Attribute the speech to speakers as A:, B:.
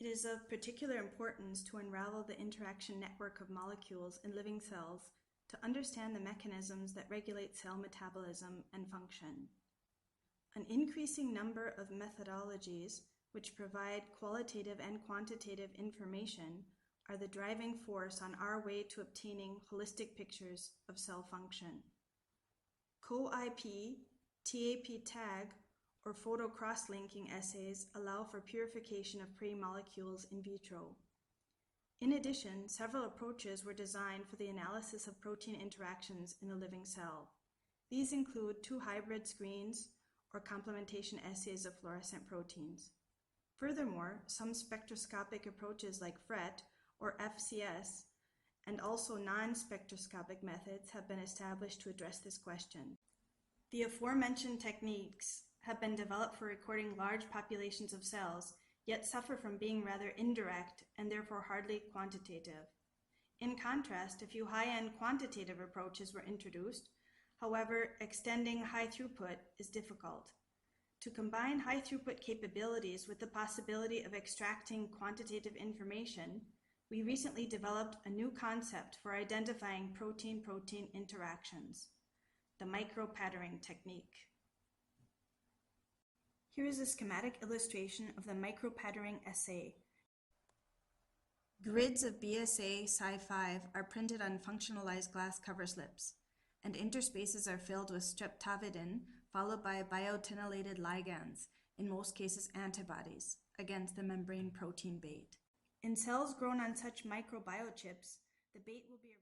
A: It is of particular importance to unravel the interaction network of molecules in living cells to understand the mechanisms that regulate cell metabolism and function. An increasing number of methodologies which provide qualitative and quantitative information are the driving force on our way to obtaining holistic pictures of cell function. Co-IP, TAP tag, or photo cross-linking assays allow for purification of prey molecules in vitro. In addition, several approaches were designed for the analysis of protein interactions in a living cell. These include 2 hybrid screens or complementation assays of fluorescent proteins. Furthermore, some spectroscopic approaches like FRET or FCS and also non-spectroscopic methods have been established to address this question. The aforementioned techniques have been developed for recording large populations of cells, yet suffer from being rather indirect and therefore hardly quantitative. In contrast, a few high-end quantitative approaches were introduced. However, extending high throughput is difficult. To combine high throughput capabilities with the possibility of extracting quantitative information, we recently developed a new concept for identifying protein-protein interactions, the micropatterning technique. Here is a schematic illustration of the micropatterning assay. Grids of BSA Sci5 are printed on functionalized glass cover slips, and interspaces are filled with streptavidin, followed by biotinylated ligands, in most cases antibodies, against the membrane protein bait. In cells grown on such microbiochips, the bait will be